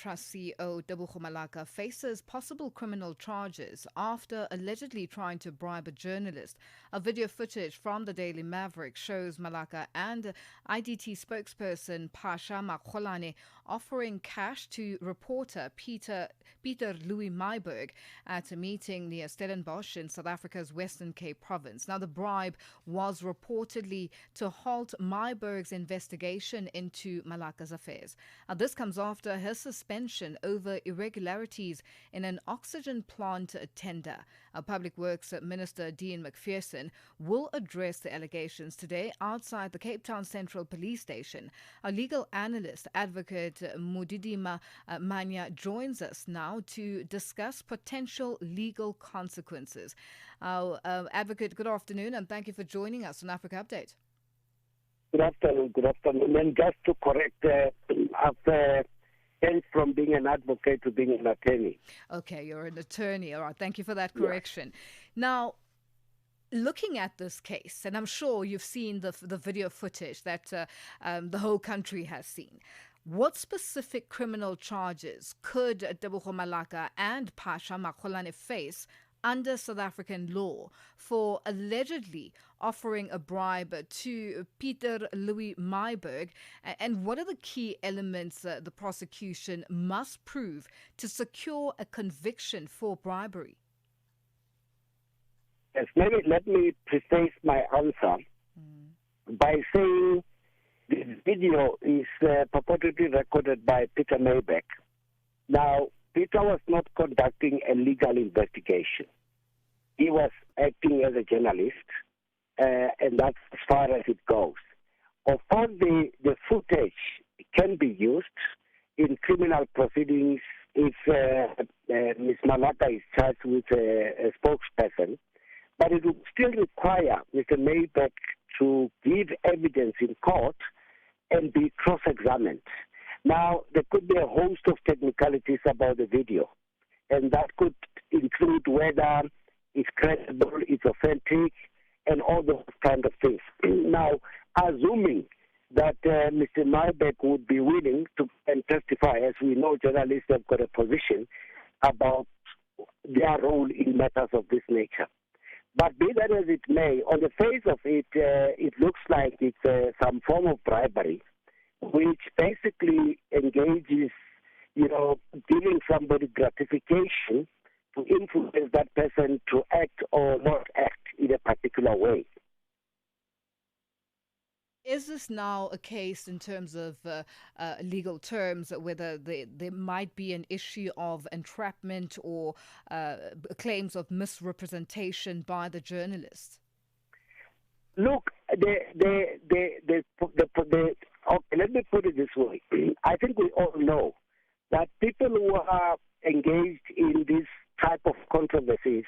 Trust CEO Tebogo Malaka faces possible criminal charges after allegedly trying to bribe a journalist. A video footage from the Daily Maverick shows Malaka and IDT spokesperson Phasha Makgolane offering cash to reporter Pieter-Louis Myburgh at a meeting near Stellenbosch in South Africa's Western Cape province. Now, the bribe was reportedly to halt Myburgh's investigation into Malaka's affairs. This comes after her suspension over irregularities in an oxygen plant tender. Public Works Minister Dean Macpherson will address the allegations today outside the Cape Town Central Police Station. Our legal analyst, advocate Modidima Mannya, joins us now to discuss potential legal consequences. Our advocate, good afternoon, and thank you for joining us on Africa Update. Good afternoon. And just to correct, I've changed from being an advocate to being an attorney. Okay, you're an attorney. All right, thank you for that correction. Yeah. Now, looking at this case, and I'm sure you've seen the video footage that the whole country has seen, what specific criminal charges could Tebogo Malaka and Phasha Makgolane face under South African law for allegedly offering a bribe to Pieter-Louis Myburgh? And what are the key elements the prosecution must prove to secure a conviction for bribery? Yes, let me preface my answer by saying this video is purportedly recorded by Pieter Myburgh. Now, Peter was not conducting a legal investigation. He was acting as a journalist, and that's as far as it goes. Of course, the footage can be used in criminal proceedings if Ms. Malaka is charged with a spokesperson, but it would still require Mr. Myburgh to give evidence in court and be cross-examined. Now, there could be a host of technicalities about the video, and that could include whether it's credible, it's authentic, and all those kind of things. Now, assuming that Mr. Myburgh would be willing to testify, as we know journalists have got a position about their role in matters of this nature. But be that as it may, on the face of it, it looks like it's some form of bribery, which basically engages, giving somebody gratification to influence that person to act or not act in a particular way. Is this now a case in terms of legal terms, whether there might be an issue of entrapment or claims of misrepresentation by the journalist? Look, okay, let me put it this way. I think we all know that people who are engaged in this type of controversies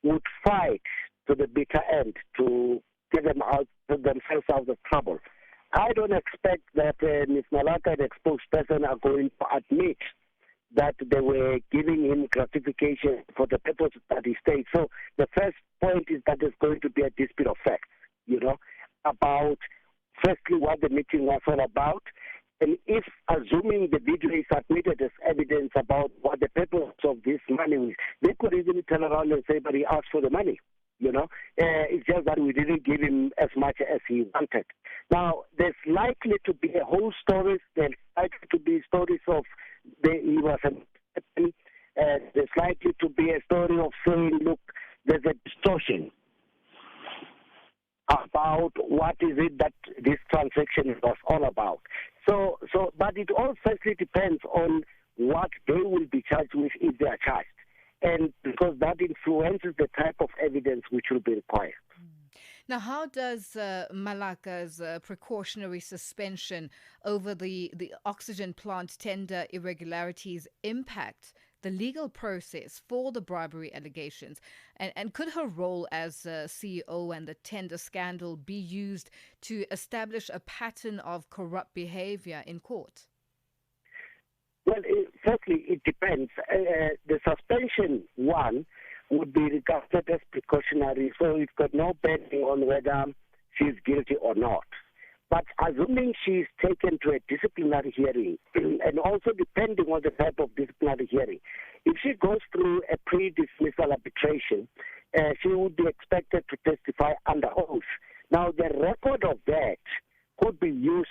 would fight to the bitter end to get themselves out of trouble. I don't expect that Ms. Malaka and the spokesperson are going to admit that they were giving him gratification for the purpose that he stated. So the first point is that there's going to be a dispute of facts, about firstly what the meeting was all about, and if assuming the video is admitted as evidence about what the purpose of this money is, they could easily turn around and say, but he asked for the money. It's just that we didn't give him as much as he wanted. Now, there's likely to be a whole story. There's likely to be stories of he was there's likely to be a story of saying, look, there's a distortion about what is it that this transaction was all about. But it all firstly depends on what they will be charged with if they are charged. And because that influences the type of evidence which will be required. Now, how does Malaka's precautionary suspension over the oxygen plant tender irregularities impact the legal process for the bribery allegations? And could her role as CEO and the tender scandal be used to establish a pattern of corrupt behavior in court? Well, firstly, it depends. The suspension one would be regarded as precautionary, so it's got no bearing on whether she's guilty or not. But assuming she's taken to a disciplinary hearing, and also depending on the type of disciplinary hearing, if she goes through a pre-dismissal arbitration, she would be expected to testify under oath. Now, the record of that could be used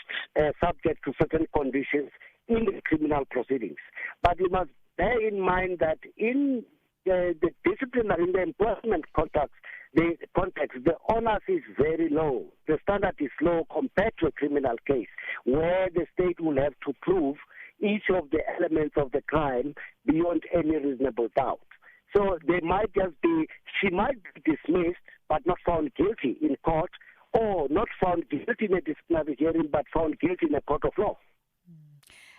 subject to certain conditions in the criminal proceedings. But you must bear in mind that in the disciplinary, in the employment context, the onus is very low. The standard is low compared to a criminal case, where the state will have to prove each of the elements of the crime beyond any reasonable doubt. So they might just be, she might be dismissed but not found guilty in court, or not found guilty in a disciplinary hearing but found guilty in a court of law.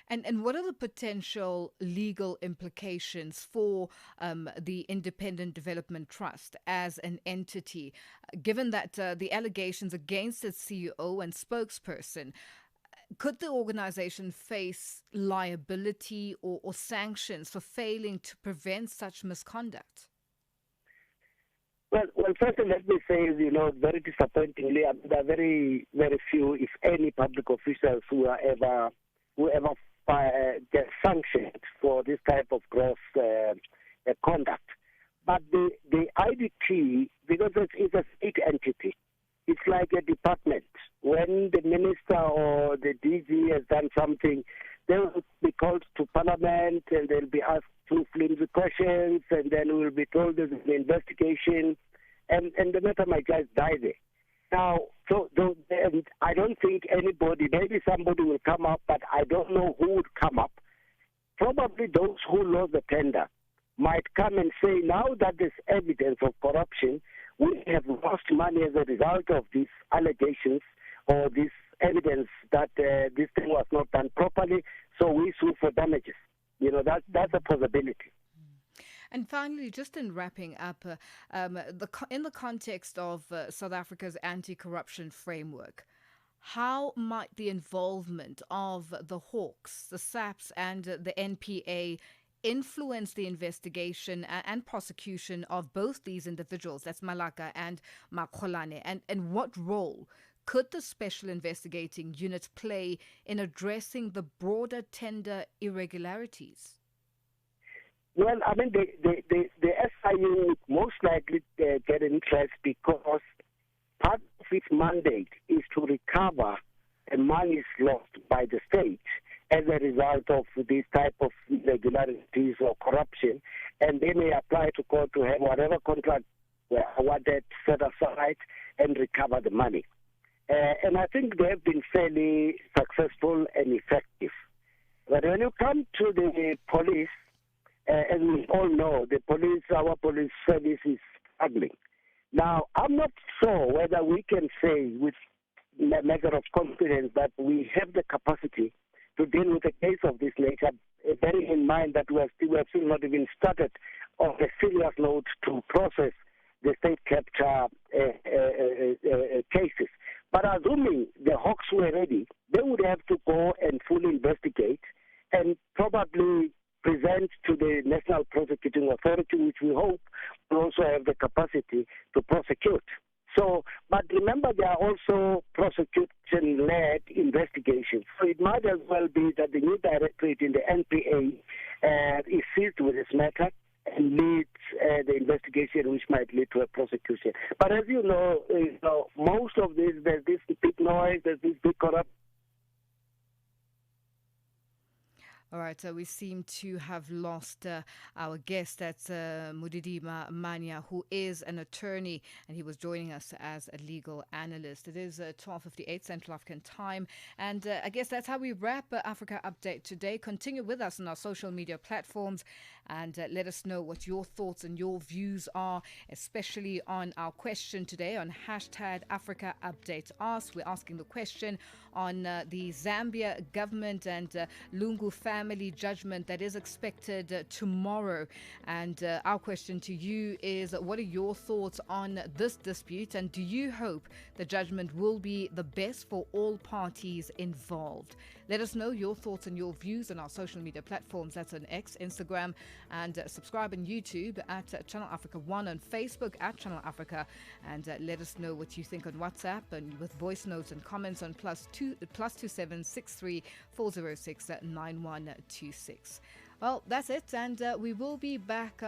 And what are the potential legal implications for the Independent Development Trust as an entity, given that the allegations against its CEO and spokesperson? Could the organization face liability or sanctions for failing to prevent such misconduct? Well, first let me say, very disappointingly, there are very, very few, if any, public officials who ever get sanctioned for this type of gross conduct. But the IDT, because it's a state entity, it's like a department. When the minister or the DG has done something, they will be called to Parliament and they'll be asked two flimsy questions, and then we'll be told there's an investigation, and the matter might just die there. Now, I don't think anybody, maybe somebody will come up, but I don't know who would come up. Probably those who lost the tender might come and say, now that there's evidence of corruption, we have lost money as a result of these allegations or this evidence that this thing was not done properly, so we sue for damages. That's a possibility. And finally, just in wrapping up, in the context of South Africa's anti-corruption framework, how might the involvement of the Hawks, the SAPS and the NPA influence the investigation and prosecution of both these individuals, that's Malaka and Makgolane, and what role could the Special Investigating Unit play in addressing the broader tender irregularities? Well, I mean, the SIU would most likely get an interest because part of its mandate is to recover the monies lost by the state as a result of this type of irregularities or corruption, and they may apply to court to have whatever contract were awarded set aside and recover the money. And I think they have been fairly successful and effective. But when you come to the police, as we all know, our police service is struggling. Now, I'm not sure whether we can say with a measure of confidence that we have the capacity to deal with a case of this nature, bearing in mind that we have still not even started on a serious note to process the state capture cases. But assuming the Hawks were ready, they would have to go and fully investigate and probably present to the National Prosecuting Authority, which we hope will also have the capacity to prosecute. So, but remember, there are also prosecution-led investigations. So it might as well be that the new directorate in the NPA is seized with this matter and leads the investigation, which might lead to a prosecution. But as you know, most of this, there's this big noise, there's this big corruption. All right, so we seem to have lost our guest. That's Modidima Mannya, who is an attorney, and he was joining us as a legal analyst. It is 12:58 Central African time, and I guess that's how we wrap Africa Update today. Continue with us on our social media platforms and let us know what your thoughts and your views are, especially on our question today on hashtag Africa Update Ask. We're asking the question on the Zambia government and Lungu family judgment that is expected tomorrow. And our question to you is, what are your thoughts on this dispute, and do you hope the judgment will be the best for all parties involved? Let us know your thoughts and your views on our social media platforms. That's on X, Instagram, and subscribe on YouTube at Channel Africa 1, on Facebook at Channel Africa, and let us know what you think on WhatsApp and with voice notes and comments on +27 63 406 9126. Well, that's it, and we will be back